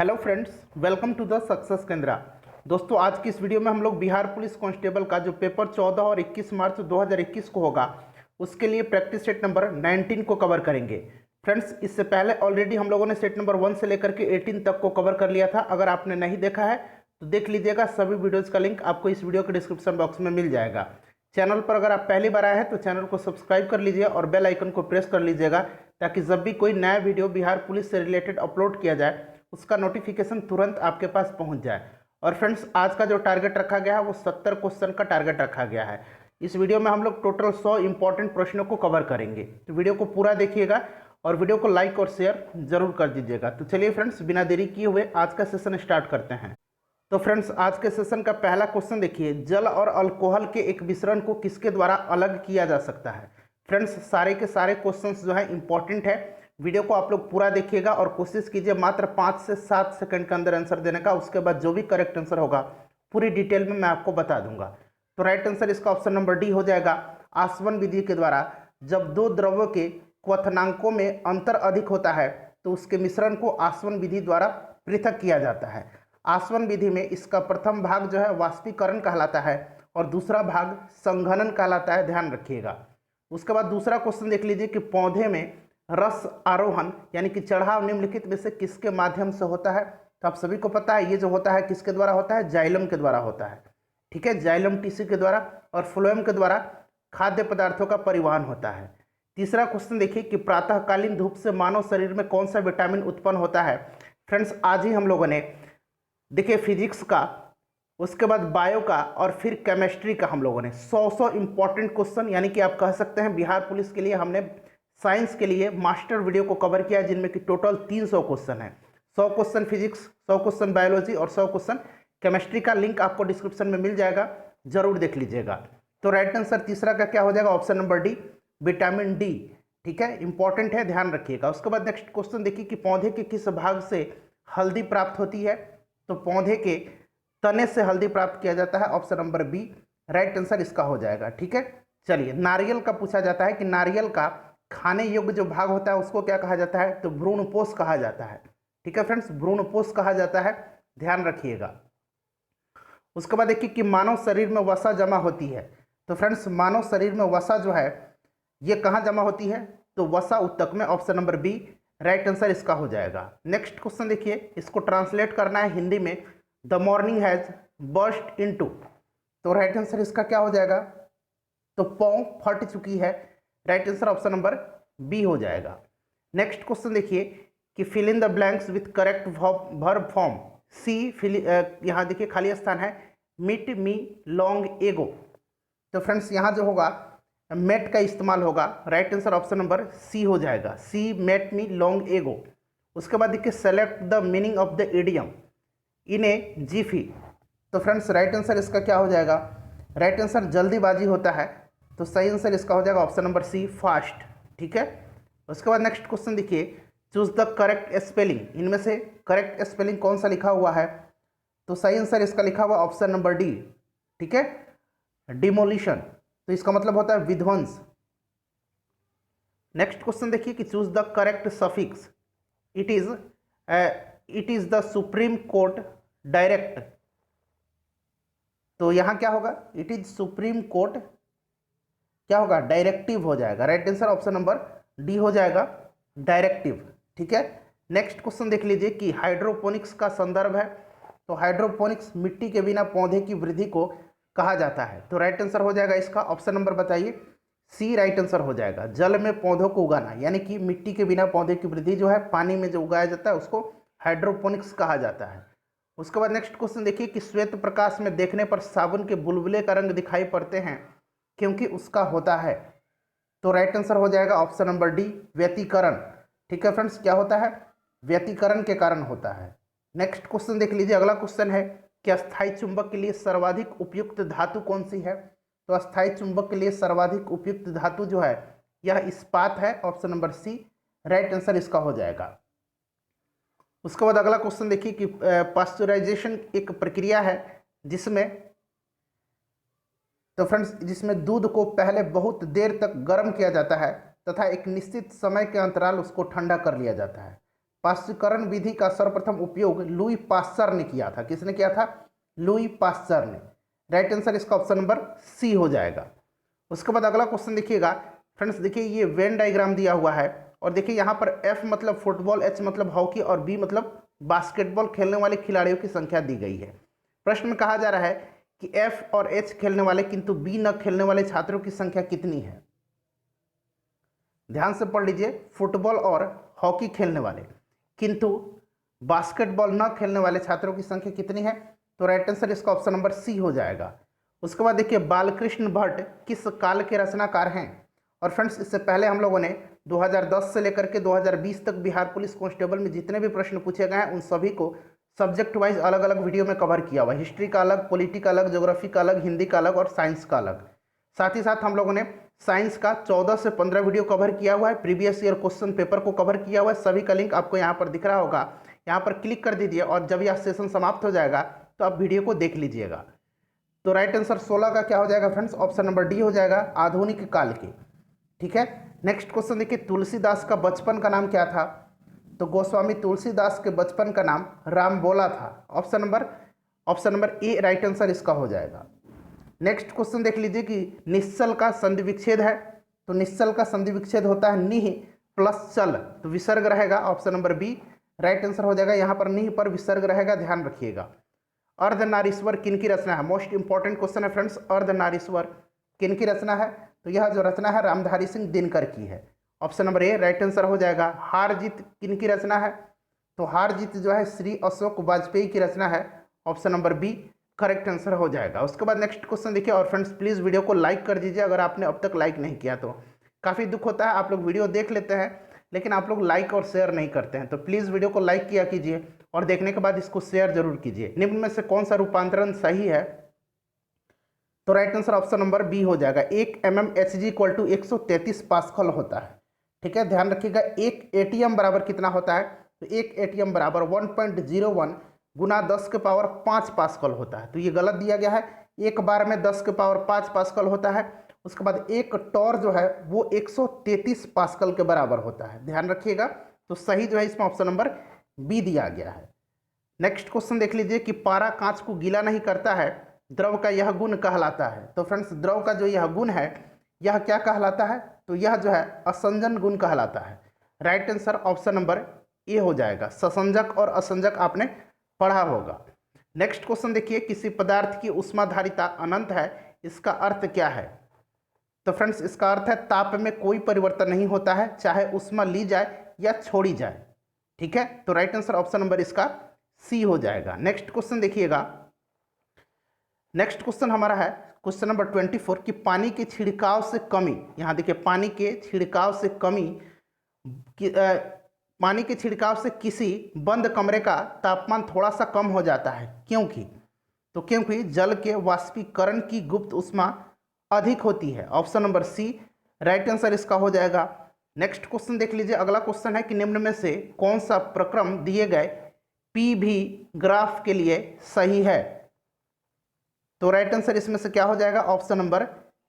Hello friends, welcome to the success Kendra. दोस्तों, आज की इस वीडियो में हम लोग बिहार पुलिस कांस्टेबल का जो पेपर 14 और 21 मार्च 2021 को होगा उसके लिए प्रैक्टिस सेट नंबर 19 को कवर करेंगे। फ्रेंड्स, इससे पहले ऑलरेडी हम लोगों ने सेट नंबर 1 से लेकर के 18 तक को कवर कर लिया था। अगर आपने नहीं देखा है तो देख लीजिएगा। सभी वीडियोज़ का लिंक आपको इस वीडियो के डिस्क्रिप्शन बॉक्स में मिल जाएगा। चैनल पर अगर आप पहली बार आए हैं तो चैनल को सब्सक्राइब कर लीजिए और बेल आइकन को प्रेस कर लीजिएगा, ताकि जब भी कोई नया वीडियो बिहार पुलिस से रिलेटेड अपलोड किया जाए उसका नोटिफिकेशन तुरंत आपके पास पहुंच जाए। और फ्रेंड्स, आज का जो टारगेट रखा गया है वो 70 क्वेश्चन का टारगेट रखा गया है। इस वीडियो में हम लोग टोटल 100 इंपॉर्टेंट प्रश्नों को कवर करेंगे, तो वीडियो को पूरा देखिएगा और वीडियो को लाइक और शेयर जरूर कर दीजिएगा। तो चलिए फ्रेंड्स, बिना देरी किए हुए आज का सेशन स्टार्ट करते हैं। तो फ्रेंड्स, आज के सेशन का पहला क्वेश्चन देखिए, जल और अल्कोहल के एक मिश्रण को किसके द्वारा अलग किया जा सकता है। फ्रेंड्स, सारे के सारे क्वेश्चंस जो है इंपॉर्टेंट है। वीडियो को आप लोग पूरा देखिएगा और कोशिश कीजिए मात्र 5 से 7 सेकंड के अंदर आंसर देने का। उसके बाद जो भी करेक्ट आंसर होगा पूरी डिटेल में मैं आपको बता दूंगा। तो राइट आंसर इसका ऑप्शन नंबर डी हो जाएगा। आसवन विधि के द्वारा जब दो द्रव्यों के क्वथनांकों में अंतर अधिक होता है तो उसके मिश्रण को आसवन विधि द्वारा पृथक किया जाता है। आसवन विधि में इसका प्रथम भाग जो है वाष्पीकरण कहलाता है और दूसरा भाग संघनन कहलाता है, ध्यान रखिएगा। उसके बाद दूसरा क्वेश्चन देख लीजिए कि पौधे में रस आरोहण यानी कि चढ़ाव निम्नलिखित में से किसके माध्यम से होता है। तो आप सभी को पता है ये जो होता है किसके द्वारा होता है, जाइलम के द्वारा होता है। ठीक है, जाइलम टिश्यू के द्वारा और फ्लोएम के द्वारा खाद्य पदार्थों का परिवहन होता है। तीसरा क्वेश्चन देखिए कि प्रातःकालीन धूप से मानव शरीर में कौन सा विटामिन उत्पन्न होता है। फ्रेंड्स, आज ही हम लोगों ने देखिए फिजिक्स का, उसके बाद बायो का और फिर केमिस्ट्री का हम लोगों ने 100 इंपॉर्टेंट क्वेश्चन, यानी कि आप कह सकते हैं बिहार पुलिस के लिए हमने साइंस के लिए मास्टर वीडियो को कवर किया, जिनमें कि टोटल 300 क्वेश्चन है। 100 क्वेश्चन फिजिक्स, 100 क्वेश्चन बायोलॉजी और 100 क्वेश्चन केमिस्ट्री का लिंक आपको डिस्क्रिप्शन में मिल जाएगा, जरूर देख लीजिएगा। तो राइट आंसर तीसरा का क्या हो जाएगा, option number D, vitamin D. ठीक है, इंपॉर्टेंट है, ध्यान रखिएगा। उसके बाद नेक्स्ट क्वेश्चन देखिए कि पौधे के किस भाग से हल्दी प्राप्त होती है। तो पौधे के तने से हल्दी प्राप्त किया जाता है, option number B right answer इसका हो जाएगा। ठीक है, चलिए नारियल का पूछा जाता है कि नारियल का खाने योग्य जो भाग होता है उसको क्या कहा जाता है। तो भ्रूणपोष कहा जाता है। ठीक है फ्रेंड्स, भ्रूणपोष कहा जाता है, ध्यान रखिएगा। उसके बाद देखिए कि मानव शरीर में वसा जमा होती है। तो फ्रेंड्स, मानव शरीर में वसा जो है ये कहाँ जमा होती है। तो वसा उत्तक में, option number B right answer इसका हो जाएगा। नेक्स्ट क्वेश्चन देखिए, इसको ट्रांसलेट करना है हिंदी में, the morning has burst into. तो राइट आंसर इसका क्या हो जाएगा, तो पौ फट चुकी है, right answer option number B हो जाएगा। नेक्स्ट क्वेश्चन देखिए कि fill in the blanks with correct verb form. See यहाँ देखिए खाली स्थान है, मीट मी लॉन्ग एगो। तो फ्रेंड्स यहाँ जो होगा मेट का इस्तेमाल होगा, right answer option number C हो जाएगा, सी मेट मी लॉन्ग एगो। उसके बाद देखिए select the meaning of the idiom in a jiffy. तो फ्रेंड्स राइट आंसर इसका क्या हो जाएगा, राइट आंसर जल्दीबाजी होता है, तो सही आंसर इसका हो जाएगा ऑप्शन नंबर सी फास्ट। ठीक है, उसके बाद नेक्स्ट क्वेश्चन देखिए, चूज द करेक्ट स्पेलिंग। इनमें से करेक्ट स्पेलिंग कौन सा लिखा हुआ है। तो सही आंसर इसका लिखा हुआ ऑप्शन नंबर डी। ठीक है, डिमोलिशन, तो इसका मतलब होता है विध्वंस। नेक्स्ट क्वेश्चन देखिए कि choose the correct suffix. It is the supreme court direct. तो यहां क्या होगा, इट इज सुप्रीम कोर्ट क्या होगा, डायरेक्टिव हो जाएगा, right answer option number D हो जाएगा, डायरेक्टिव। ठीक है, नेक्स्ट क्वेश्चन देख लीजिए कि हाइड्रोपोनिक्स का संदर्भ है। तो हाइड्रोपोनिक्स मिट्टी के बिना पौधे की वृद्धि को कहा जाता है। तो राइट आंसर हो जाएगा इसका ऑप्शन नंबर बताइए, सी राइट आंसर हो जाएगा। जल में पौधों को उगाना, यानी कि मिट्टी के बिना पौधे की वृद्धि जो है पानी में जो उगाया जाता है उसको हाइड्रोपोनिक्स कहा जाता है। उसके बाद नेक्स्ट क्वेश्चन देखिए कि श्वेत प्रकाश में देखने पर साबुन के बुलबुले का रंग दिखाई पड़ते हैं क्योंकि उसका होता है। तो राइट आंसर हो जाएगा ऑप्शन नंबर डी, व्यतिकरण। ठीक है फ्रेंड्स, क्या होता है, व्यतिकरण के कारण होता है। नेक्स्ट क्वेश्चन देख लीजिए, अगला क्वेश्चन है कि अस्थायी चुंबक के लिए सर्वाधिक उपयुक्त धातु कौन सी है। तो अस्थायी चुंबक के लिए सर्वाधिक उपयुक्त धातु जो है यह इस्पात है, option number C right answer इसका हो जाएगा। उसके बाद अगला क्वेश्चन देखिए कि पास्चुराइजेशन एक प्रक्रिया है जिसमें, तो फ्रेंड्स जिसमें दूध को पहले बहुत देर तक गर्म किया जाता है तथा एक निश्चित समय के अंतराल उसको ठंडा कर लिया जाता है। पाश्चुकरण विधि का सर्वप्रथम उपयोग लुई पास्चर ने किया था। किसने किया था? लुई पास्चर ने। राइट आंसर इसका ऑप्शन नंबर सी हो जाएगा। उसके बाद अगला क्वेश्चन देखिएगा फ्रेंड्स, देखिए ये वेन डायग्राम दिया हुआ है और देखिए यहाँ पर एफ मतलब फुटबॉल, एच मतलब हॉकी और बी मतलब बास्केटबॉल खेलने वाले खिलाड़ियों की संख्या दी गई है। प्रश्न में कहा जा रहा है कि एफ और एच खेलने वाले किंतु बी न खेलने वाले छात्रों की संख्या कितनी है। ध्यान से पढ़ लीजिए, फुटबॉल और हॉकी खेलने वाले किंतु बास्केटबॉल न खेलने वाले छात्रों की संख्या कितनी है, तो राइट आंसर इसका ऑप्शन नंबर सी हो जाएगा। उसके बाद देखिए बालकृष्ण भट्ट किस काल के रचनाकार हैं। और फ्रेंड्स इससे पहले हम लोगों ने 2010 से लेकर के 2020 तक बिहार पुलिस कांस्टेबल में जितने भी प्रश्न पूछे गए हैं उन सभी को सब्जेक्ट वाइज अलग अलग वीडियो में कवर किया हुआ है। हिस्ट्री का अलग, पॉलिटी का अलग, ज्योग्राफी का अलग, हिंदी का अलग और साइंस का अलग। साथ ही साथ हम लोगों ने साइंस का 14 से 15 वीडियो कवर किया हुआ है, प्रीवियस ईयर क्वेश्चन पेपर को कवर किया हुआ है। सभी का लिंक आपको यहाँ पर दिख रहा होगा, यहाँ पर क्लिक कर दीजिए और जब यह सेशन समाप्त हो जाएगा तो आप वीडियो को देख लीजिएगा। तो राइट आंसर 16 का क्या हो जाएगा फ्रेंड्स, ऑप्शन नंबर डी हो जाएगा, आधुनिक काल की। ठीक है, नेक्स्ट क्वेश्चन देखिए, तुलसीदास का बचपन का नाम क्या था। तो गोस्वामी तुलसीदास के बचपन का नाम रामबोला था। Option number A right answer इसका हो जाएगा। नेक्स्ट क्वेश्चन देख लीजिए कि निश्चल का संधि विच्छेद है। तो निश्चल का संधि विच्छेद होता है निह प्लस चल, तो विसर्ग रहेगा। Option number B right answer हो जाएगा। यहाँ पर निह पर विसर्ग रहेगा, ध्यान रखिएगा। अर्धनारीश्वर किन की रचना है, मोस्ट इंपॉर्टेंट क्वेश्चन है फ्रेंड्स। अर्धनारीश्वर किन की रचना है, तो यह जो रचना है रामधारी सिंह दिनकर की है। Option number A right answer हो जाएगा। हार जीत किन की रचना है, तो हार जीत जो है श्री अशोक वाजपेयी की रचना है। Option number B correct answer हो जाएगा। उसके बाद नेक्स्ट क्वेश्चन देखिए, और फ्रेंड्स प्लीज़ वीडियो को लाइक कर दीजिए अगर आपने अब तक लाइक नहीं किया तो। काफ़ी दुख होता है, आप लोग वीडियो देख लेते हैं लेकिन आप लोग लाइक और शेयर नहीं करते हैं, तो प्लीज़ वीडियो को लाइक किया कीजिए और देखने के बाद इसको शेयर जरूर कीजिए। निम्न में से कौन सा रूपांतरण सही है, तो right answer option number B हो जाएगा। 1 mmHg = 133 पास्कल होता है। ठीक है, ध्यान रखिएगा। 1 ATM बराबर कितना होता है, तो 1 ATM बराबर 1.01 गुना 10 के पावर 5 पास्कल होता है। तो ये गलत दिया गया है, एक बार में 10 के पावर 5 पास्कल होता है। उसके बाद एक टॉर जो है वो 133 पास्कल के बराबर होता है, ध्यान रखिएगा। तो सही जो है इसमें ऑप्शन नंबर बी दिया गया है। नेक्स्ट क्वेश्चन देख लीजिए कि पारा कांच को गीला नहीं करता है, द्रव का यह गुण कहलाता है। तो फ्रेंड्स द्रव का जो यह गुण है यह क्या कहलाता है, तो यह जो है असंजन गुण कहलाता है। Right answer option number A हो जाएगा। ससंजक और असंजक आपने पढ़ा होगा। नेक्स्ट क्वेश्चन देखिए, किसी पदार्थ की ऊष्माधारिता अनंत है, इसका अर्थ क्या है। तो फ्रेंड्स इसका अर्थ है ताप में कोई परिवर्तन नहीं होता है, चाहे ऊष्मा ली जाए या छोड़ी जाए। ठीक है, तो राइट आंसर ऑप्शन नंबर इसका सी हो जाएगा। नेक्स्ट क्वेश्चन देखिएगा, नेक्स्ट क्वेश्चन हमारा है क्वेश्चन नंबर 24 कि पानी के छिड़काव से कमी, यहाँ देखिए पानी के छिड़काव से कमी पानी के छिड़काव से किसी बंद कमरे का तापमान थोड़ा सा कम हो जाता है, क्योंकि, तो क्योंकि जल के वाष्पीकरण की गुप्त ऊष्मा अधिक होती है। Option number C right answer इसका हो जाएगा। नेक्स्ट क्वेश्चन देख लीजिए, अगला क्वेश्चन है कि निम्न में से कौन सा प्रक्रम दिए गए PV ग्राफ के लिए सही है। तो राइट आंसर इसमें से क्या हो जाएगा, ऑप्शन नंबर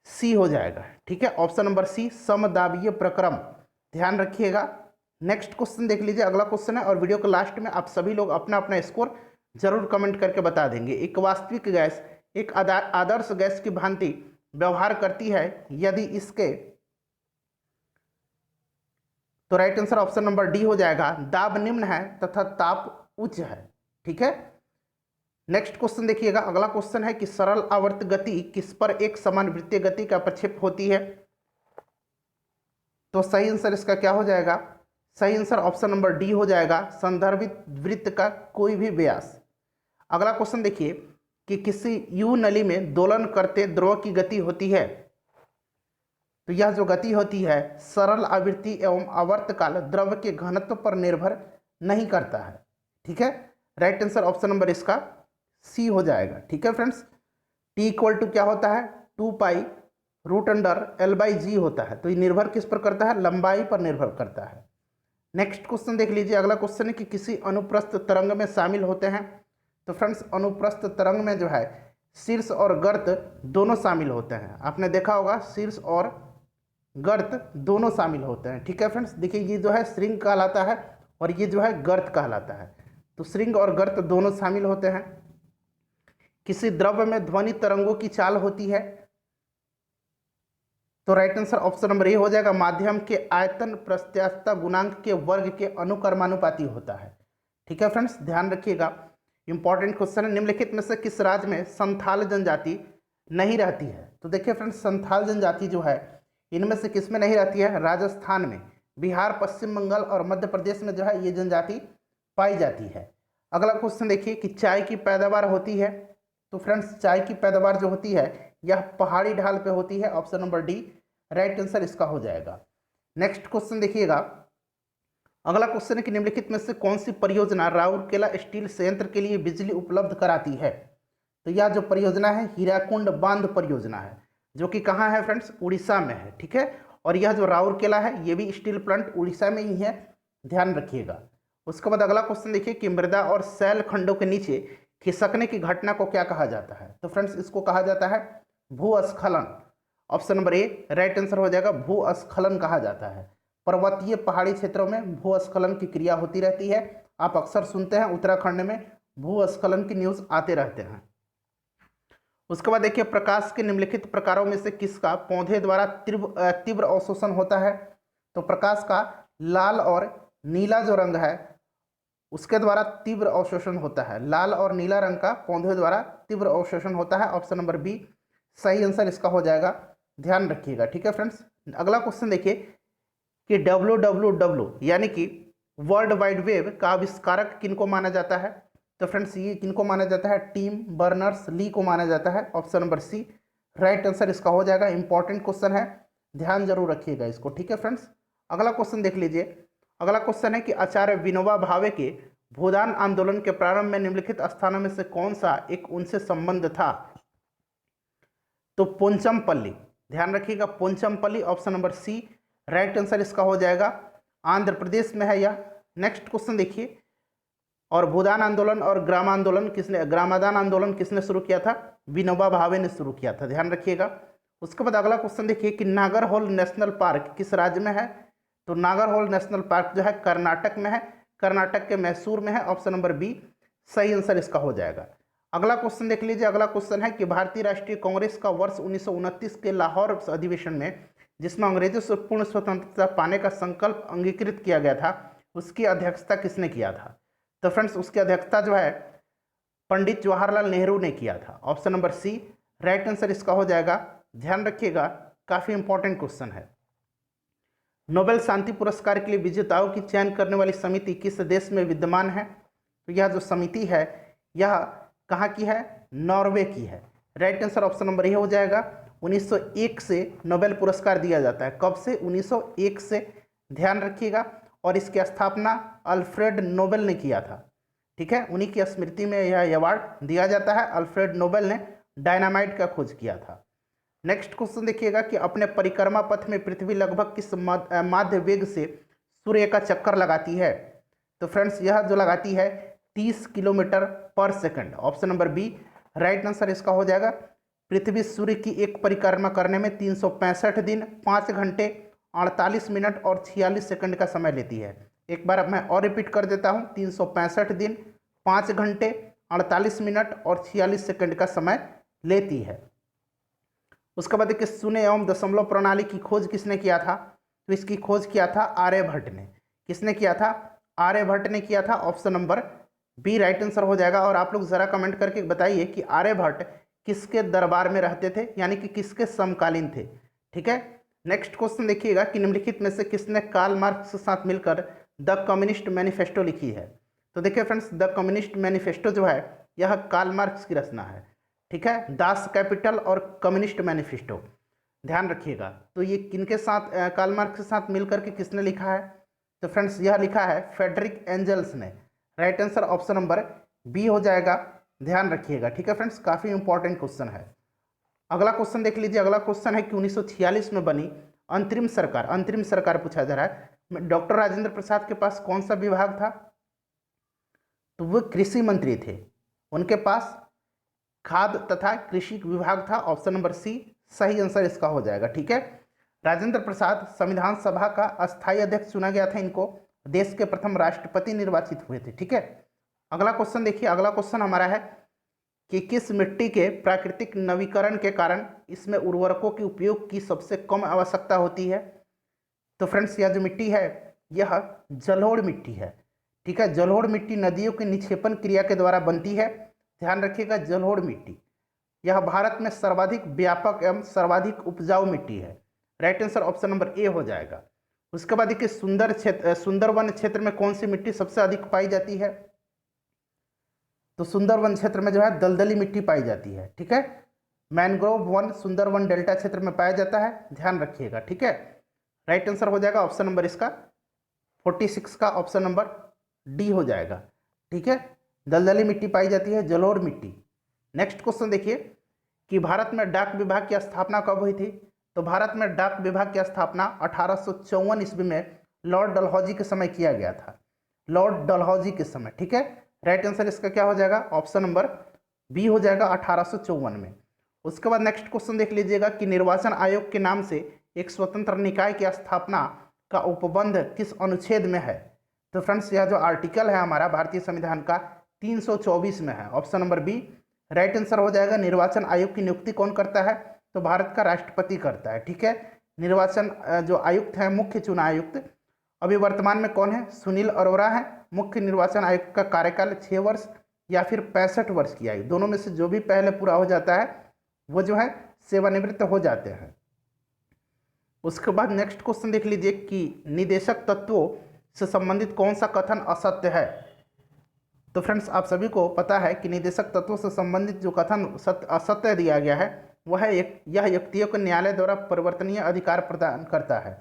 सी हो जाएगा। ठीक है, ऑप्शन नंबर सी समदाबीय प्रक्रम, ध्यान रखिएगा। नेक्स्ट क्वेश्चन देख लीजिए, अगला क्वेश्चन है और वीडियो के लास्ट में आप सभी लोग अपना अपना स्कोर जरूर कमेंट करके बता देंगे। एक वास्तविक गैस एक आदर्श गैस की भांति व्यवहार करती है यदि इसके, तो right answer option number D हो जाएगा। दाब निम्न है तथा ताप उच्च है। ठीक है, नेक्स्ट क्वेश्चन देखिएगा, अगला क्वेश्चन है कि सरल आवर्त गति किस पर एक समान वृत्तीय गति का प्रक्षेप होती है। तो सही आंसर इसका क्या हो जाएगा, सही आंसर ऑप्शन नंबर डी हो जाएगा, संदर्भित वृत्त का कोई भी व्यास। अगला क्वेश्चन देखिए कि किसी यू नली में दोलन करते द्रव की गति होती है। तो यह जो गति होती है सरल आवृत्ति एवं आवर्तकाल द्रव के घनत्व पर निर्भर नहीं करता है। ठीक है, राइट आंसर ऑप्शन नंबर इसका सी हो जाएगा। ठीक है फ्रेंड्स, T = क्या होता है 2π√L/g होता है। तो ये निर्भर किस पर करता है, लंबाई पर निर्भर करता है। नेक्स्ट क्वेश्चन देख लीजिए, अगला क्वेश्चन है कि किसी अनुप्रस्थ तरंग में शामिल होते हैं। तो फ्रेंड्स अनुप्रस्थ तरंग में जो है शीर्ष और गर्त दोनों शामिल होते हैं। आपने देखा होगा शीर्ष और गर्त दोनों शामिल होते हैं। ठीक है फ्रेंड्स, देखिए ये जो है श्रृंग कहलाता है और ये जो है गर्त कहलाता है। तो श्रृंग और गर्त दोनों शामिल होते हैं। किसी द्रव्य में ध्वनि तरंगों की चाल होती है, तो right answer option number A हो जाएगा। माध्यम के आयतन प्रत्यास्थता गुणांक के वर्ग के अनुक्रमानुपाती होता है। ठीक है फ्रेंड्स, ध्यान रखिएगा, इंपॉर्टेंट क्वेश्चन है। निम्नलिखित में से किस राज्य में संथाल जनजाति नहीं रहती है? तो देखिए फ्रेंड्स, संथाल जनजाति जो है इनमें से किस में नहीं रहती है? राजस्थान में, बिहार, पश्चिम बंगाल और मध्य प्रदेश में जो है ये जनजाति पाई जाती है। अगला क्वेश्चन देखिए कि चाय की पैदावार होती है। तो फ्रेंड्स, चाय की पैदावार जो होती है यह पहाड़ी ढाल पे होती है। Option number D right answer इसका हो जाएगा। नेक्स्ट क्वेश्चन देखिएगा, अगला क्वेश्चन है कि निम्नलिखित में से कौन सी परियोजना राउरकेला स्टील संयंत्र के लिए बिजली उपलब्ध कराती है? तो यह जो परियोजना है हीराकुंड बांध परियोजना है, जो कि कहाँ है फ्रेंड्स? उड़ीसा में है। ठीक है, और यह जो राउरकेला है ये भी स्टील प्लांट उड़ीसा में ही है, ध्यान रखिएगा। उसके बाद अगला क्वेश्चन देखिए कि मृदा और शैल खंडों के नीचे खिसकने की घटना को क्या कहा जाता है? तो फ्रेंड्स, इसको कहा जाता है भूस्खलन। Option number A right answer हो जाएगा, भूस्खलन कहा जाता है। पर्वतीय पहाड़ी क्षेत्रों में भूस्खलन की क्रिया होती रहती है। आप अक्सर सुनते हैं उत्तराखंड में भूस्खलन की न्यूज़ आते रहते हैं। उसके बाद देखिए, प्रकाश के निम्नलिखित प्रकारों में से किसका पौधे द्वारा तीव्र अवशोषण होता है? तो प्रकाश का लाल और नीला जो रंग है उसके द्वारा तीव्र अवशोषण होता है। लाल और नीला रंग का पौधे द्वारा तीव्र अवशोषण होता है। ऑप्शन नंबर बी सही आंसर इसका हो जाएगा, ध्यान रखिएगा। ठीक है फ्रेंड्स, अगला क्वेश्चन देखिए कि WWW यानी कि वर्ल्ड वाइड वेब का आविष्कारक किनको माना जाता है? तो फ्रेंड्स, ये किनको माना जाता है? टिम बर्नर्स ली को माना जाता है। Option number C right answer इसका हो जाएगा। इंपॉर्टेंट क्वेश्चन है, ध्यान जरूर रखिएगा इसको। ठीक है फ्रेंड्स, अगला क्वेश्चन देख लीजिए। अगला क्वेश्चन है कि आचार्य विनोबा भावे के भूदान आंदोलन के प्रारंभ में निम्नलिखित स्थानों में से कौन सा एक उनसे संबंध था? तो पोंचमपल्ली, ध्यान रखिएगा, Pochampally option number C right answer इसका हो जाएगा। आंध्र प्रदेश में है यह। नेक्स्ट क्वेश्चन देखिए, और भूदान आंदोलन और ग्रामादान आंदोलन किसने शुरू किया था? विनोबा भावे ने शुरू किया था, ध्यान रखिएगा। उसके बाद अगला क्वेश्चन देखिए कि नागरहोल नेशनल पार्क किस राज्य में है? तो नागरहोल नेशनल पार्क जो है कर्नाटक में है, कर्नाटक के मैसूर में है। ऑप्शन नंबर बी सही आंसर इसका हो जाएगा। अगला क्वेश्चन देख लीजिए। अगला क्वेश्चन है कि भारतीय राष्ट्रीय कांग्रेस का वर्ष 1929 के लाहौर अधिवेशन में, जिसमें अंग्रेजों से पूर्ण स्वतंत्रता पाने का संकल्प अंगीकृत किया गया था, उसकी अध्यक्षता किसने किया था? तो फ्रेंड्स, उसकी अध्यक्षता जो है पंडित जवाहरलाल नेहरू ने किया था। Option number C right answer इसका हो जाएगा, ध्यान रखिएगा, काफी इंपॉर्टेंट क्वेश्चन है। नोबेल शांति पुरस्कार के लिए विजेताओं की चयन करने वाली समिति किस देश में विद्यमान है? तो यह जो समिति है यह कहाँ की है? नॉर्वे की है। Right answer option number A हो जाएगा। 1901 से नोबेल पुरस्कार दिया जाता है। कब से? 1901 से, ध्यान रखिएगा। और इसकी स्थापना अल्फ्रेड नोबेल ने किया था। ठीक है, उन्हीं की स्मृति में यह अवार्ड दिया जाता है। अल्फ्रेड नोबेल ने डायनामाइट का खोज किया था। नेक्स्ट क्वेश्चन देखिएगा कि अपने परिक्रमा पथ में पृथ्वी लगभग किस माध्य वेग से सूर्य का चक्कर लगाती है? तो फ्रेंड्स, यह जो लगाती है 30 kilometre per second. Option number B right answer इसका हो जाएगा। पृथ्वी सूर्य की एक परिक्रमा करने में 365 दिन, 5 घंटे 48 मिनट और 46 सेकंड का समय लेती है। एक बार अब मैं और रिपीट कर देता हूँ, 365 दिन, 5 घंटे 48 मिनट और 46 सेकंड का समय लेती है। उसके बाद देखिए, शून्य एवं दशमलव प्रणाली की खोज किसने किया था? तो इसकी खोज किया था आर्यभट्ट ने। किसने किया था? आर्यभट्ट ने किया था। Option number B right answer हो जाएगा। और आप लोग जरा कमेंट करके बताइए कि आर्यभट्ट किसके दरबार में रहते थे, यानी कि किसके समकालीन थे। ठीक है, नेक्स्ट क्वेश्चन देखिएगा कि निम्नलिखित में से किसने कार्ल मार्क्स के साथ मिलकर द कम्युनिस्ट मैनिफेस्टो लिखी है? तो देखिए फ्रेंड्स, द कम्युनिस्ट मैनिफेस्टो जो है यह कार्ल मार्क्स की रचना है। ठीक है, दास कैपिटल और कम्युनिस्ट मैनिफेस्टो, ध्यान रखिएगा। तो ये किनके साथ, कार्ल मार्क्स के साथ मिलकर के किसने लिखा है? तो फ्रेंड्स, यह लिखा है फ्रेडरिक एंजल्स ने। Right answer option number B हो जाएगा, ध्यान रखिएगा। ठीक है फ्रेंड्स, काफ़ी इंपॉर्टेंट क्वेश्चन है। अगला क्वेश्चन देख लीजिए। अगला क्वेश्चन है कि 1946 में बनी अंतरिम सरकार पूछा जा रहा है। डॉक्टर राजेंद्र प्रसाद के पास कौन सा विभाग था? तो वो कृषि मंत्री थे, उनके पास खाद्य तथा कृषि विभाग था। ऑप्शन नंबर सी सही आंसर इसका हो जाएगा। ठीक है, राजेंद्र प्रसाद संविधान सभा का अस्थायी अध्यक्ष चुना गया था इनको। देश के प्रथम राष्ट्रपति निर्वाचित हुए थे। ठीक है, अगला क्वेश्चन देखिए, अगला क्वेश्चन हमारा है कि किस मिट्टी के प्राकृतिक नवीकरण के कारण इसमें उर्वरकों के उपयोग की सबसे कम आवश्यकता होती है। तो फ्रेंड्स यह जो मिट्टी है यह जलोढ़ मिट्टी है। ठीक है, जलोढ़ मिट्टी नदियों की निक्षेपण क्रिया के द्वारा बनती है। ध्यान रखिएगा, जलोढ़ मिट्टी यह भारत में सर्वाधिक व्यापक एवं सर्वाधिक उपजाऊ मिट्टी है। Right answer option number A हो जाएगा। उसके बाद देखिए, सुंदरवन क्षेत्र में कौन सी मिट्टी सबसे अधिक पाई जाती है। तो सुंदरवन क्षेत्र में जो है दलदली मिट्टी पाई जाती है। ठीक है, मैनग्रोव वन सुंदरवन डेल्टा क्षेत्र में पाया जाता है, ध्यान रखिएगा। ठीक है, राइट आंसर हो जाएगा ऑप्शन नंबर इसका 46 का ऑप्शन नंबर डी हो जाएगा। ठीक है, दलदली मिट्टी पाई जाती है, जलोढ़ मिट्टी। नेक्स्ट क्वेश्चन देखिए कि भारत में डाक विभाग की स्थापना कब हुई थी। तो भारत में डाक विभाग की स्थापना 1854 ईस्वी में लॉर्ड डलहौजी के समय किया गया था, लॉर्ड डलहौजी के समय। ठीक है, राइट आंसर इसका क्या हो जाएगा, ऑप्शन नंबर बी हो जाएगा 1854 में। उसके बाद नेक्स्ट क्वेश्चन देख लीजिएगा कि निर्वाचन आयोग के नाम से एक स्वतंत्र निकाय की स्थापना का उपबंध किस अनुच्छेद में है। तो फ्रेंड्स यह जो आर्टिकल है हमारा भारतीय संविधान का 324 में है, option number B right answer हो जाएगा। निर्वाचन आयोग की नियुक्ति कौन करता है। तो भारत का राष्ट्रपति करता है। ठीक है, निर्वाचन जो आयुक्त हैं, मुख्य चुनाव आयुक्त, अभी वर्तमान में कौन है, सुनील अरोड़ा है। मुख्य निर्वाचन आयुक्त का कार्यकाल 6 वर्ष या फिर 65 वर्ष की आयु, दोनों में से जो भी पहले पूरा हो जाता है वो जो है सेवानिवृत्त हो जाते हैं। उसके बाद नेक्स्ट क्वेश्चन देख लीजिए कि निदेशक तत्वों से संबंधित कौन सा कथन असत्य है। तो फ्रेंड्स आप सभी को पता है कि निदेशक तत्वों से संबंधित जो कथन असत्य दिया गया है वह है यह व्यक्तियों को न्यायालय द्वारा परिवर्तनीय अधिकार प्रदान करता है।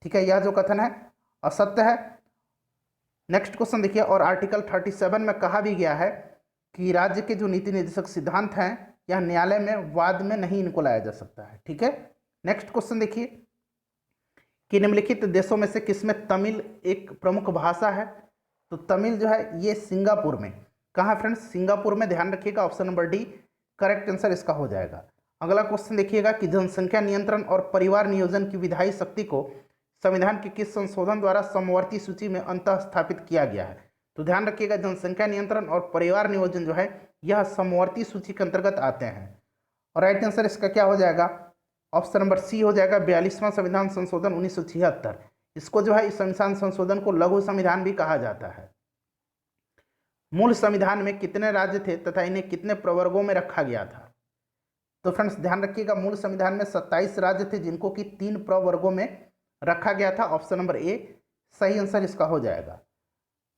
ठीक है, यह जो कथन है असत्य है। नेक्स्ट क्वेश्चन देखिए, और आर्टिकल 37 में कहा भी गया है कि राज्य के जो नीति निर्देशक सिद्धांत हैं यह न्यायालय में वाद में नहीं इनको लाया जा सकता है। ठीक है, नेक्स्ट क्वेश्चन देखिए कि निम्नलिखित देशों में से किसमें तमिल एक प्रमुख भाषा है। तो तमिल जो है ये सिंगापुर में, कहाँ फ्रेंड्स, सिंगापुर में, ध्यान रखिएगा option number D correct answer इसका हो जाएगा। अगला क्वेश्चन देखिएगा कि जनसंख्या नियंत्रण और परिवार नियोजन की विधायी शक्ति को संविधान के किस संशोधन द्वारा समवर्ती सूची में अंतः स्थापित किया गया है। तो ध्यान रखिएगा, जनसंख्या नियंत्रण और परिवार नियोजन जो है यह समवर्ती सूची के अंतर्गत आते हैं। और राइट आंसर इसका क्या हो जाएगा, ऑप्शन नंबर सी हो जाएगा 42वां संविधान संशोधन 1976। इसको जो है इस संविधान संशोधन को लघु संविधान भी कहा जाता है। मूल संविधान में कितने राज्य थे तथा इन्हें कितने प्रवर्गों में रखा गया था। तो फ्रेंड्स ध्यान रखिएगा, मूल संविधान में 27 राज्य थे जिनको कि 3 प्रवर्गों में रखा गया था, ऑप्शन नंबर ए सही आंसर इसका हो जाएगा।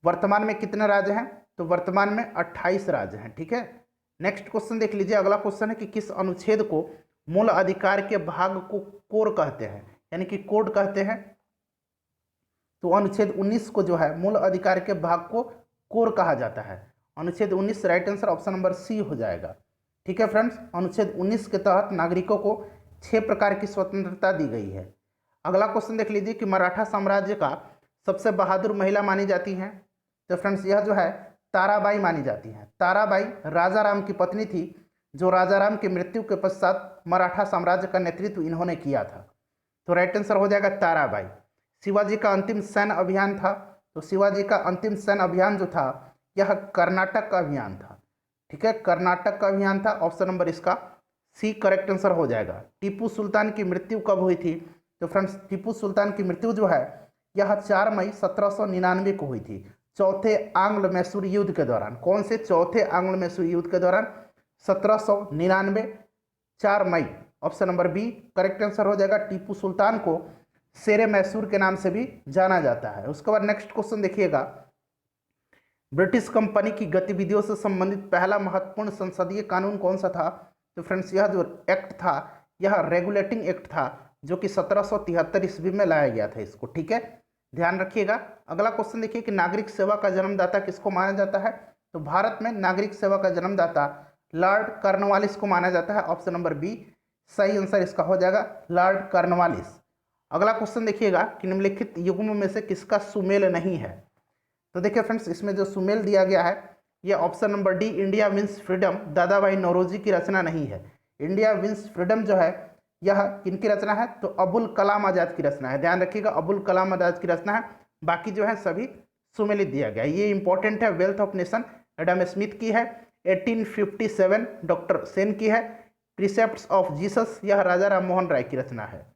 वर्तमान में कितने राज्य हैं, तो वर्तमान में 28 राज्य हैं। ठीक है, नेक्स्ट क्वेश्चन देख लीजिए, अगला क्वेश्चन है कि किस अनुच्छेद को मूल अधिकार के भाग को कोर कहते हैं, यानी कि कोड कहते हैं। तो अनुच्छेद 19 को जो है मूल अधिकार के भाग को कोर कहा जाता है, अनुच्छेद 19 right answer option number C हो जाएगा। ठीक है फ्रेंड्स, अनुच्छेद 19 के तहत नागरिकों को 6 प्रकार की स्वतंत्रता दी गई है। अगला क्वेश्चन देख लीजिए कि मराठा साम्राज्य का सबसे बहादुर महिला मानी जाती हैं। तो फ्रेंड्स यह जो है ताराबाई मानी जाती हैं। ताराबाई राजा राम की पत्नी थी, जो राजा राम की मृत्यु के पश्चात मराठा साम्राज्य का नेतृत्व इन्होंने किया था। तो राइट आंसर हो जाएगा ताराबाई। शिवाजी का अंतिम सैन्य अभियान था, तो शिवाजी का अंतिम सैन्य अभियान जो था यह कर्नाटक का अभियान था। ठीक है, कर्नाटक का अभियान था, ऑप्शन नंबर इसका सी करेक्ट आंसर हो जाएगा। टीपू सुल्तान की मृत्यु कब हुई थी। तो फ्रेंड्स टीपू सुल्तान की मृत्यु जो है यह 4 मई 1799 को हुई थी, चौथे आंग्ल मैसूर युद्ध के दौरान। कौन से चौथे आंग्ल मैसूर युद्ध के दौरान, 1799 4 मई, option number B correct answer हो जाएगा। टीपू सुल्तान को शेरे मैसूर के नाम से भी जाना जाता है। उसके बाद नेक्स्ट क्वेश्चन देखिएगा, ब्रिटिश कंपनी की गतिविधियों से संबंधित पहला महत्वपूर्ण संसदीय कानून कौन सा था। तो फ्रेंड्स यह जो एक्ट था यह रेगुलेटिंग एक्ट था, जो कि 1773 ईस्वी में लाया गया था इसको। ठीक है, ध्यान रखिएगा। अगला क्वेश्चन देखिए कि नागरिक सेवा का जन्मदाता किसको माना जाता है। तो भारत में नागरिक सेवा का जन्मदाता लॉर्ड कॉर्नवालिस को माना जाता है, ऑप्शन नंबर बी सही आंसर इसका हो जाएगा, लॉर्ड कॉर्नवालिस। अगला क्वेश्चन देखिएगा कि निम्नलिखित युग्मों में से किसका सुमेल नहीं है। तो देखिए फ्रेंड्स इसमें जो सुमेल दिया गया है यह option number D India wins freedom Dadabhai Naoroji की रचना नहीं है। इंडिया विंस फ्रीडम जो है यह किनकी रचना है, तो अबुल कलाम आज़ाद की रचना है। ध्यान रखिएगा, अबुल कलाम आज़ाद की रचना है, बाकी जो है सभी सुमेलित दिया गया। ये इंपॉर्टेंट है। Wealth of nation Adam Smith की है। 1857 डॉक्टर सेन की है। प्रिसेप्ट्स ऑफ जीसस यह राजा राम मोहन राय की रचना है।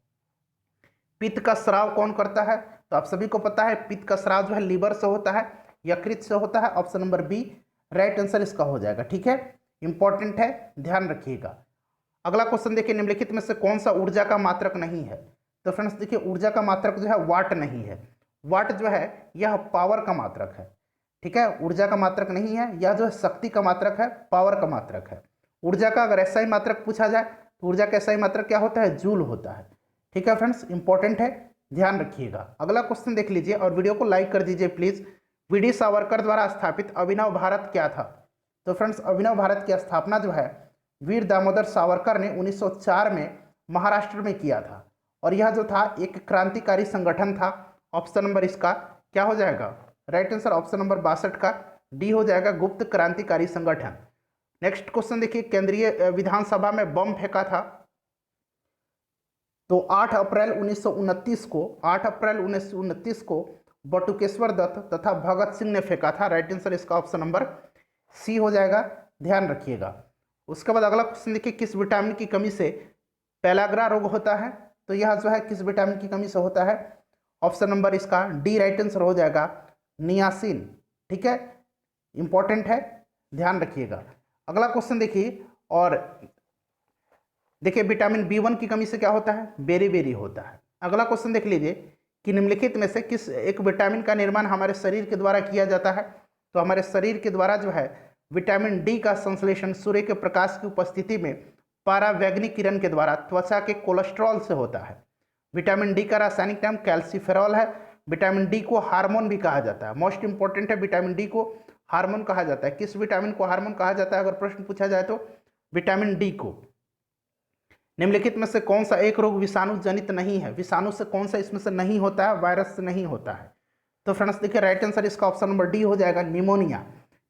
पित्त का स्राव कौन करता है? तो आप सभी को पता है पित्त का स्राव जो है लीवर से होता है, यकृत से होता है। Option number B right answer इसका हो जाएगा। ठीक है, इंपॉर्टेंट है, ध्यान रखिएगा। अगला क्वेश्चन देखिए, निम्नलिखित में से कौन सा ऊर्जा का मात्रक नहीं है? तो फ्रेंड्स देखिए, ऊर्जा का मात्रक जो है वाट नहीं है। वाट जो है यह पावर का मात्रक है। ठीक है, ऊर्जा का मात्रक नहीं है, यह जो है शक्ति का मात्रक है, पावर का मात्रक है। ऊर्जा का अगर ऐसा ही मात्रक पूछा जाए तो ऊर्जा का ऐसा ही मात्रक क्या होता है? जूल होता है। ठीक है फ्रेंड्स, इंपॉर्टेंट है, ध्यान रखिएगा। अगला क्वेश्चन देख लीजिए और वीडियो को लाइक कर दीजिए प्लीज। वी.डी. सावरकर द्वारा स्थापित अभिनव भारत क्या था? तो फ्रेंड्स, अभिनव भारत की स्थापना जो है वीर दामोदर सावरकर ने 1904 में महाराष्ट्र में किया था। और यह जो था एक क्रांतिकारी संगठन था। ऑप्शन नंबर इसका क्या हो जाएगा? राइट आंसर ऑप्शन नंबर 62 का डी हो जाएगा, गुप्त क्रांतिकारी संगठन। नेक्स्ट क्वेश्चन देखिए, केंद्रीय विधानसभा में बम फेंका था तो 8 अप्रैल 1929 को बटुकेश्वर दत्त तथा भगत सिंह ने फेंका था। राइट आंसर इसका ऑप्शन नंबर सी हो जाएगा, ध्यान रखिएगा। उसके बाद अगला क्वेश्चन देखिए, किस विटामिन की कमी से पेलाग्रा रोग होता है? तो यह जो है किस विटामिन की कमी से होता है? ऑप्शन नंबर इसका डी राइट आंसर हो जाएगा, नियासिन। ठीक है, इंपॉर्टेंट है, ध्यान रखिएगा। अगला क्वेश्चन देखिए, और देखिए विटामिन बी1 की कमी से क्या होता है? बेरी होता है। अगला क्वेश्चन देख लीजिए कि निम्नलिखित में से किस एक विटामिन का निर्माण हमारे शरीर के द्वारा किया जाता है? तो हमारे शरीर के द्वारा जो है विटामिन डी का संश्लेषण सूर्य के प्रकाश की उपस्थिति में परावैंगनिक किरण के द्वारा त्वचा के कोलेस्ट्रॉल से होता है। विटामिन डी का रासायनिक नाम कैल्सीफेरॉल है। विटामिन डी को हार्मोन भी कहा जाता है। मोस्ट इंपॉर्टेंट है, विटामिन डी को हार्मोन कहा जाता है। किस विटामिन को हार्मोन कहा जाता है अगर प्रश्न पूछा जाए तो? विटामिन डी को। निम्नलिखित में से कौन सा एक रोग विषाणु जनित नहीं है? विषाणु से कौन सा इसमें से नहीं होता है? वायरस से नहीं होता है। तो फ्रेंड्स देखिए, राइट आंसर इसका ऑप्शन नंबर डी हो जाएगा, निमोनिया।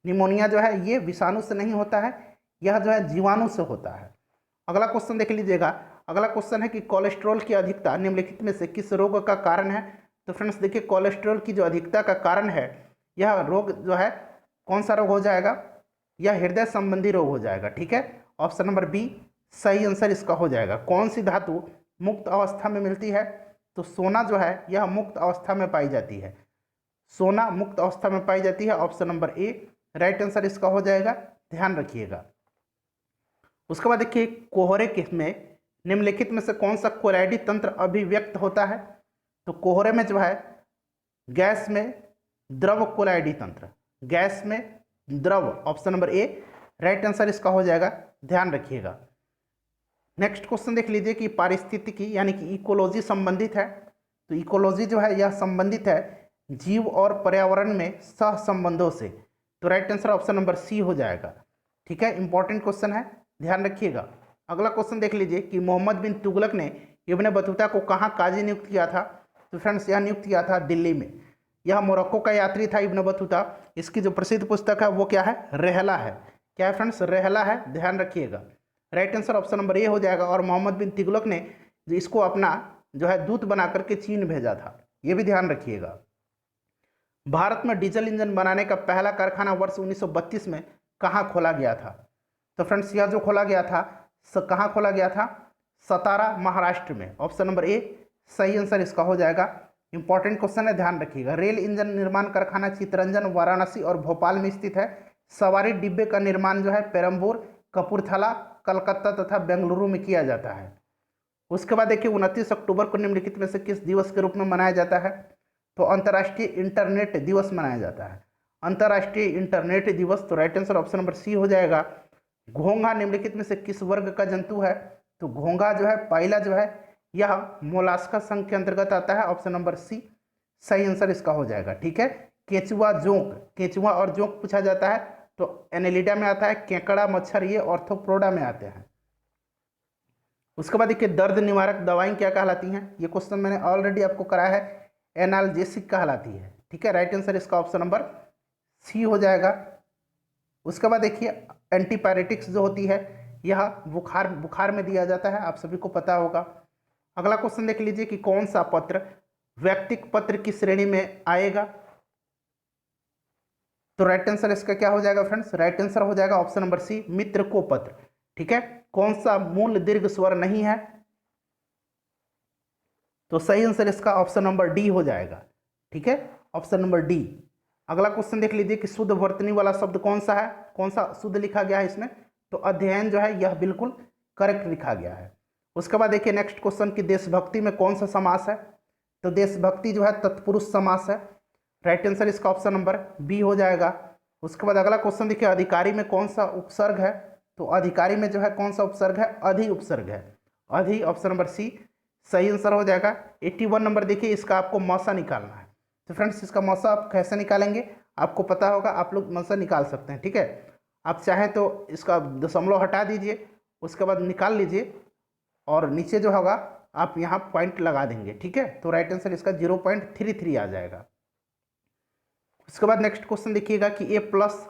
निमोनिया जो है ये विषाणु से नहीं होता है, यह जो है जीवाणु से होता है। अगला क्वेश्चन देख लीजिएगा। अगला क्वेश्चन है कि कोलेस्ट्रॉल की अधिकता निम्नलिखित में से किस रोग का कारण है? तो फ्रेंड्स देखिए, कोलेस्ट्रॉल की जो अधिकता का कारण है, यह रोग जो है कौन सा रोग हो जाएगा? यह हृदय संबंधी रोग हो जाएगा। ठीक है, ऑप्शन नंबर बी सही आंसर इसका हो जाएगा। कौन सी धातु मुक्त अवस्था में मिलती है? तो सोना जो है यह मुक्त अवस्था में पाई जाती है। सोना मुक्त अवस्था में पाई जाती है, option number A right answer इसका हो जाएगा, ध्यान रखिएगा। उसके बाद देखिए, कोहरे में निम्नलिखित में से कौन सा कोलॉइडी तंत्र अभिव्यक्त होता है? तो कोहरे में जो है गैस में द्रव कोलॉइडी तंत्र, गैस में द्रव, option number A right answer इसका हो जाएगा, ध्यान रखिएगा। नेक्स्ट क्वेश्चन देख लीजिए कि पारिस्थितिकी यानी कि इकोलॉजी संबंधित है। तो इकोलॉजी जो है यह संबंधित है जीव और पर्यावरण में सह संबंधों से। तो right answer option number C हो जाएगा। ठीक है, इंपॉर्टेंट क्वेश्चन है, ध्यान रखिएगा। अगला क्वेश्चन देख लीजिए कि मोहम्मद बिन तुगलक ने इब्न बतूता को कहाँ काजी नियुक्त किया था? तो फ्रेंड्स यह नियुक्त किया था दिल्ली में। यह मोरक्को का यात्री था इब्न बतूता। इसकी जो प्रसिद्ध पुस्तक है वो क्या है? रहला है। क्या है फ्रेंड्स? रहला है, ध्यान रखिएगा। Right answer option number A हो जाएगा। और मोहम्मद बिन तुगलक ने जो इसको अपना जो है दूत बना करके चीन भेजा था, ये भी ध्यान रखिएगा। भारत में डीजल इंजन बनाने का पहला कारखाना वर्ष 1932 में कहाँ खोला गया था? तो फ्रेंड्स यह जो खोला गया था कहाँ खोला गया था? सतारा, महाराष्ट्र में। ऑप्शन नंबर ए सही आंसर इसका हो जाएगा। इंपॉर्टेंट क्वेश्चन है, ध्यान रखिएगा। रेल इंजन निर्माण कारखाना चितरंजन, वाराणसी और भोपाल में स्थित है। सवारी डिब्बे का निर्माण जो है पेरम्बूर, कपूरथला, कलकत्ता तथा बेंगलुरु में किया जाता है। उसके बाद देखिए 29 अक्टूबर को निम्नलिखित में से किस दिवस के रूप में मनाया जाता है? तो अंतर्राष्ट्रीय इंटरनेट दिवस मनाया जाता है। अंतर्राष्ट्रीय इंटरनेट दिवस। तो right answer option number C हो जाएगा। घोंघा निम्नलिखित में से किस वर्ग का जंतु है? तो घोंघा जो है पाइला जो है यह मोलास्का संघ के अंतर्गत आता है। ऑप्शन नंबर सी सही आंसर इसका हो जाएगा। ठीक है, केचुआ, जोंक, केचुआ और जोंक पूछा जाता है तो एनेलिडा में आता है। केकड़ा, मच्छर ये ऑर्थोप्रोडा में आते हैं। उसके बाद देखिए दर्द निवारक दवाएं क्या कहलाती हैं? ये क्वेश्चन मैंने ऑलरेडी आपको कराया है, एनाल्जेसिक कहलाती है। ठीक है, राइट आंसर इसका ऑप्शन नंबर सी हो जाएगा। उसके बाद देखिए एंटीपायरेटिक्स जो होती है यह बुखार में दिया जाता है, आप सभी को पता होगा। अगला क्वेश्चन देख लीजिए कि कौन सा पत्र व्यक्तिक पत्र की श्रेणी में आएगा? तो राइट आंसर इसका क्या हो जाएगा फ्रेंड्स? राइट आंसर हो जाएगा ऑप्शन नंबर सी, मित्र को पत्र। ठीक है, कौन सा मूल दीर्घ स्वर नहीं है? तो सही आंसर इसका ऑप्शन नंबर डी हो जाएगा। ठीक है, ऑप्शन नंबर डी। अगला क्वेश्चन देख लीजिए कि शुद्ध वर्तनी वाला शब्द कौन सा है, कौन सा शुद्ध लिखा गया है इसमें? तो अध्ययन जो है यह बिल्कुल करेक्ट लिखा गया है। उसके बाद देखिए नेक्स्ट क्वेश्चन कि देशभक्ति में कौन सा समास है? तो देशभक्ति जो है तत्पुरुष समास है। राइट आंसर इसका ऑप्शन नंबर बी हो जाएगा। उसके बाद अगला क्वेश्चन देखिए अधिकारी में कौन सा उपसर्ग है? तो अधिकारी में जो है कौन सा उपसर्ग है? अधि उपसर्ग है। अधि, ऑप्शन नंबर सी सही आंसर हो जाएगा। 81 नंबर देखिए, इसका आपको मौसा निकालना है। तो फ्रेंड्स इसका मौसा आप कैसे निकालेंगे आपको पता होगा, आप लोग मौसा निकाल सकते हैं। ठीक है, आप चाहें तो इसका दशमलव हटा दीजिए, उसके बाद निकाल लीजिए और नीचे जो होगा आप यहाँ पॉइंट लगा देंगे। ठीक है, तो राइट आंसर इसका 0.33 आ जाएगा। उसके बाद नेक्स्ट क्वेश्चन देखिएगा कि a प्लस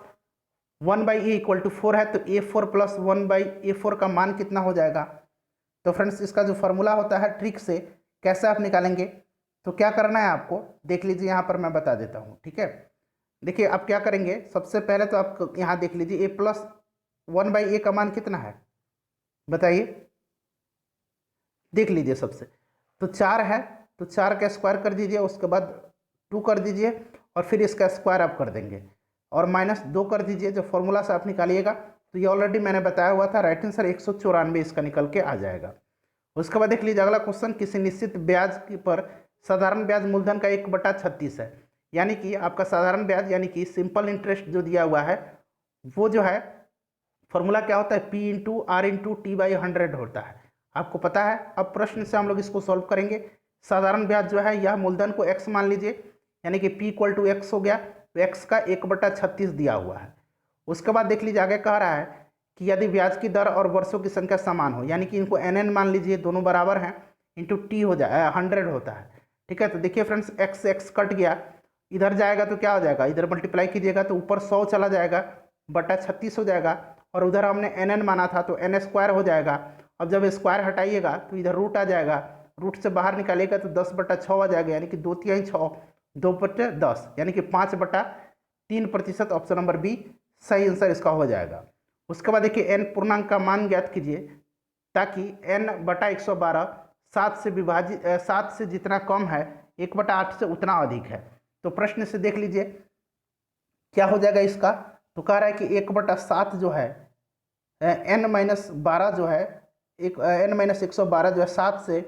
1/a=4 है, तो a4 प्लस 1/a4 का मान कितना हो जाएगा? तो फ्रेंड्स इसका जो फॉर्मूला होता है ट्रिक से कैसे आप निकालेंगे, तो क्या करना है आपको देख लीजिए, यहाँ पर मैं बता देता हूँ। ठीक है, देखिए आप क्या करेंगे, सबसे पहले तो आप यहाँ देख लीजिए a प्लस 1/a का मान कितना है बताइए, देख लीजिए सबसे। तो 4 है, तो 4 का स्क्वायर कर दीजिए, उसके बाद 2 कर दीजिए और फिर इसका स्क्वायर आप कर देंगे और -2 कर दीजिए, जो फॉर्मूला से आप निकालिएगा। तो ये ऑलरेडी मैंने बताया हुआ था, राइट आंसर 194 इसका निकल के आ जाएगा। उसके बाद देख लीजिए अगला क्वेश्चन, किसी निश्चित ब्याज पर साधारण ब्याज मूलधन का 1/36 है, यानी कि आपका साधारण ब्याज यानी कि सिंपल इंटरेस्ट जो दिया हुआ है वो जो है फॉर्मूला क्या होता है, P/R/T/100 होता है, आपको पता है। अब प्रश्न से हम लोग इसको सॉल्व करेंगे। साधारण ब्याज जो है यह मूलधन को x मान लीजिए, यानी कि P = x हो गया, तो x का 1/36 दिया हुआ है। उसके बाद देख लीजिए आगे कह रहा है कि यदि ब्याज की दर और वर्षों की संख्या समान हो, यानी कि इनको nn मान लीजिए, दोनों बराबर हैं, इंटू टी हो जाए 100 होता है। ठीक है, तो देखिए फ्रेंड्स x से x कट गया, इधर जाएगा तो क्या हो जाएगा, इधर मल्टीप्लाई कीजिएगा तो ऊपर 100 चला जाएगा, बटा 36 हो जाएगा, और उधर हमने nn माना था तो n² हो जाएगा। अब जब स्क्वायर हटाइएगा तो इधर रूट आ जाएगा, रूट से बाहर निकालिएगा तो 10/6 आ जाएगा, यानी कि 2×3 = 2/10, यानी कि 5/3%, ऑप्शन नंबर बी सही आंसर इसका हो जाएगा। उसके बाद देखिए n पूर्णांक का मान ज्ञात कीजिए, ताकि n/112 7 से जितना कम है 1/8 से उतना अधिक है। तो प्रश्न से देख लीजिए क्या हो जाएगा इसका, तो कह रहा है कि 1/7 जो है n-12 जो है n-112 जो है 7 से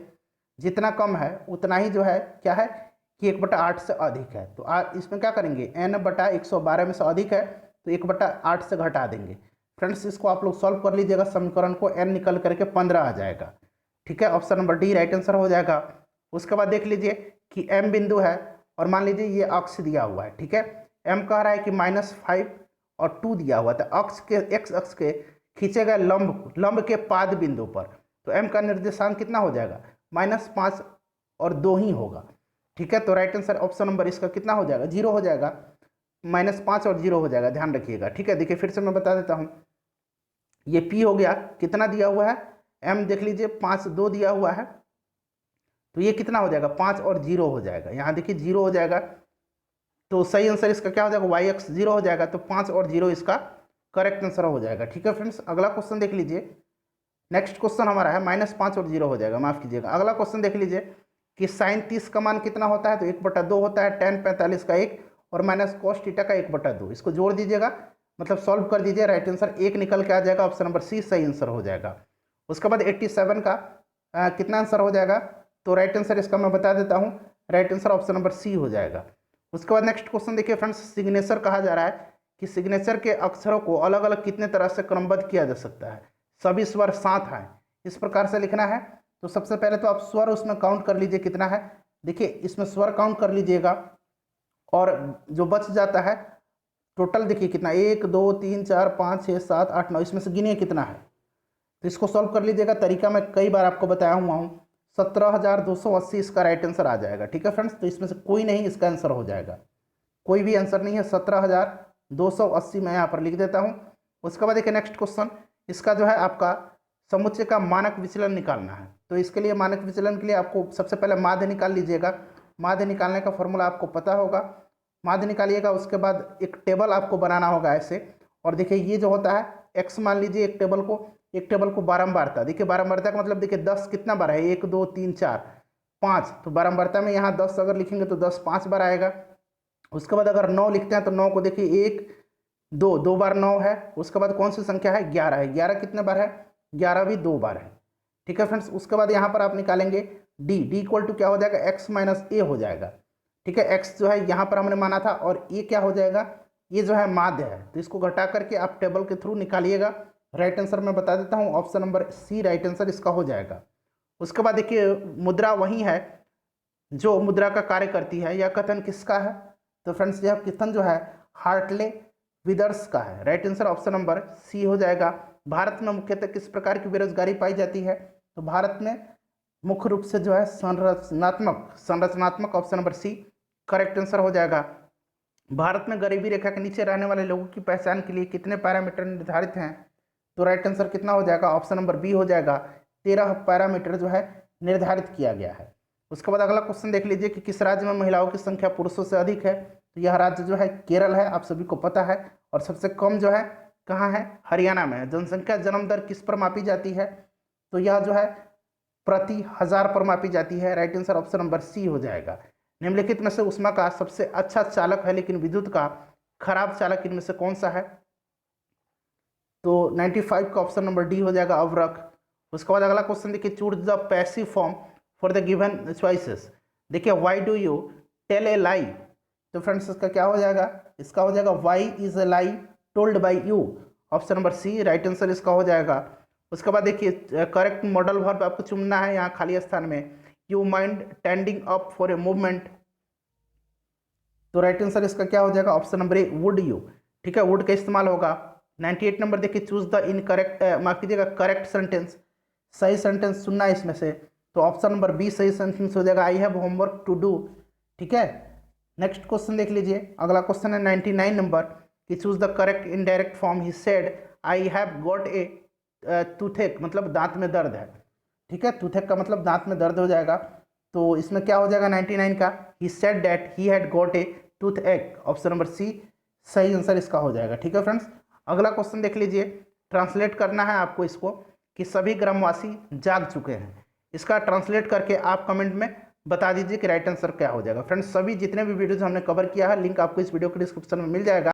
जितना कम है उतना ही जो है क्या है कि 1/8 से अधिक है। तो इसमें क्या करेंगे, n/112 में से अधिक है तो 1/8 से घटा देंगे। फ्रेंड्स इसको आप लोग सॉल्व कर लीजिएगा, समीकरण को n निकल करके 15 आ जाएगा। ठीक है, option number D right answer हो जाएगा। उसके बाद देख लीजिए कि m बिंदु है और मान लीजिए ये अक्ष दिया हुआ है। ठीक है, m कह रहा है कि -5 और 2 दिया हुआ था, अक्ष के x अक्ष के खींचे गए लंब के पाद बिंदु पर, तो m का निर्देशांक कितना हो जाएगा, -5 और 2 ही होगा। ठीक है, तो राइट आंसर ऑप्शन नंबर इसका कितना हो जाएगा, 0 हो जाएगा, -5 और 0 हो जाएगा, ध्यान रखिएगा। ठीक है, देखिए फिर से मैं बता देता हूँ, ये p हो गया, कितना दिया हुआ है, m देख लीजिए 5 2 दिया हुआ है, तो ये कितना हो जाएगा, 5 और 0 हो जाएगा, यहाँ देखिए 0 हो जाएगा, तो सही आंसर इसका क्या हो जाएगा, y(x) 0 हो जाएगा, तो 5 और 0 इसका करेक्ट आंसर हो जाएगा। ठीक है फ्रेंड्स, अगला क्वेश्चन देख लीजिए, नेक्स्ट क्वेश्चन हमारा है -5 और 0 हो जाएगा, माफ कीजिएगा। अगला क्वेश्चन देख लीजिए कि sin 30 का मान कितना होता है, तो 1/2 होता है, tan 45 का 1 और -cos थीटा का 1/2, इसको जोड़ दीजिएगा, मतलब सॉल्व कर दीजिए, राइट आंसर 1 निकल के आ जाएगा, ऑप्शन नंबर सी सही आंसर हो जाएगा। उसके बाद 87 का कितना आंसर हो जाएगा, तो राइट आंसर इसका मैं बता देता हूँ, right answer option number C हो जाएगा। उसके बाद नेक्स्ट क्वेश्चन देखिए फ्रेंड्स, सिग्नेचर कहा जा रहा है कि सिग्नेचर के अक्षरों को अलग अलग कितने तरह से क्रमबद्ध किया जा सकता है, सभी स्वर साथ हैं, इस प्रकार से लिखना है। तो सबसे पहले तो आप स्वर उसमें काउंट कर लीजिए कितना है, देखिए इसमें स्वर काउंट कर लीजिएगा और जो बच जाता है टोटल देखिए कितना, 1 2 3 4 5 6 7 8 9, इसमें से गिनिए कितना है, तो इसको सॉल्व कर लीजिएगा। तरीका मैं कई बार आपको बताया हुआ हूँ, 17,280 इसका राइट आंसर आ जाएगा। ठीक है फ्रेंड्स, तो इसमें से कोई नहीं इसका आंसर हो जाएगा, कोई भी आंसर नहीं है, 17,280 मैं यहाँ पर लिख देता हूँ। उसके बाद देखिए नेक्स्ट क्वेश्चन, इसका जो है आपका समुच्चय का मानक विचलन निकालना है। तो इसके लिए मानक विचलन के लिए आपको सबसे पहले माध्य निकाल लीजिएगा, माध्य निकालने का फॉर्मूला आपको पता होगा। माध्य निकालिएगा, उसके बाद एक टेबल आपको बनाना होगा ऐसे। और देखिए ये जो होता है एक्स मान लीजिए एक टेबल को बारंबारता, देखिए बारंबारता का मतलब देखिए 10 कितना बार है, 1 2 3 4 5, तो बारंबारता में यहाँ 10 अगर लिखेंगे तो 10 5 बार आएगा। उसके बाद अगर 9 लिखते हैं तो 9 को देखिए 1 2 2 बार 9 है। उसके बाद कौन सी संख्या है, 11 है। 11 कितने बार है, 11 भी 2 बार है। ठीक है फ्रेंड्स, उसके बाद यहाँ पर आप निकालेंगे डी इक्वल टू क्या हो जाएगा, एक्स माइनस ए हो जाएगा। ठीक है, एक्स जो है यहाँ पर हमने माना था और ए क्या हो जाएगा, ये जो है माध्य है, तो इसको घटा करके आप टेबल के थ्रू निकालिएगा। राइट आंसर मैं बता देता हूँ, option number C right answer इसका हो जाएगा। उसके बाद देखिए मुद्रा वही है जो मुद्रा का कार्य करती है। यह कथन किसका है, तो फ्रेंड्स यह कथन जो है हार्टले विदर्स का है। Right answer option number C हो जाएगा। भारत में मुख्यतः किस प्रकार की बेरोजगारी पाई जाती है, तो भारत में मुख्य रूप से जो है संरचनात्मक option number C correct answer हो जाएगा। भारत में गरीबी रेखा के नीचे रहने वाले लोगों की पहचान के लिए कितने पैरामीटर निर्धारित हैं, तो राइट आंसर कितना हो जाएगा, ऑप्शन नंबर बी हो जाएगा। 13 पैरामीटर जो है निर्धारित किया गया है। उसके बाद अगला क्वेश्चन देख लीजिए कि किस राज्य में महिलाओं की संख्या पुरुषों से अधिक है, तो यह राज्य जो है केरल है, आप सभी को पता है। और सबसे कम जो है कहाँ है, हरियाणा में है। जनसंख्या जन्म दर किस पर मापी जाती है, तो यह जो है प्रति हजार पर मापी जाती है। Right answer option number C हो जाएगा। निम्नलिखित में से ऊष्मा का सबसे अच्छा चालक है लेकिन विद्युत का खराब चालक इनमें से कौन सा है, तो 95 का ऑप्शन नंबर डी हो जाएगा, अवरक। उसके बाद अगला क्वेश्चन देखिए, choose the passive form for the given choices. देखिए why do you tell a lie, तो फ्रेंड्स इसका क्या हो जाएगा, इसका हो जाएगा why is a lie told by you, option number C right answer इसका हो जाएगा। उसके बाद देखिए करेक्ट मॉडल वर्ब आपको चुनना है यहाँ खाली स्थान में, you mind tending up for a movement, तो राइट आंसर इसका क्या हो जाएगा, option number A would you. ठीक है, वुड का इस्तेमाल होगा। 98 नंबर देखिए, चूज द इनकरेक्ट माफ कीजिएगा करेक्ट सेंटेंस, सही सेंटेंस चुनना है इसमें से, तो ऑप्शन नंबर बी सही सेंटेंस हो जाएगा, I have homework to do. ठीक है, नेक्स्ट क्वेश्चन देख लीजिए। अगला क्वेश्चन है 99 नंबर कि choose the correct indirect form, he said I have got a toothache, मतलब दांत में दर्द है। ठीक है, टूथेक का मतलब दांत में दर्द हो जाएगा, तो इसमें क्या हो जाएगा 99 का, he said that he had got a tooth एक, ऑप्शन नंबर सी सही आंसर इसका हो जाएगा। ठीक है फ्रेंड्स, अगला क्वेश्चन देख लीजिए। ट्रांसलेट करना है आपको इसको कि सभी ग्रामवासी जाग चुके हैं। इसका ट्रांसलेट करके आप कमेंट में बता दीजिए कि राइट आंसर क्या हो जाएगा। फ्रेंड्स सभी जितने भी वीडियोज हमने कवर किया है, लिंक आपको इस वीडियो के डिस्क्रिप्शन में मिल जाएगा।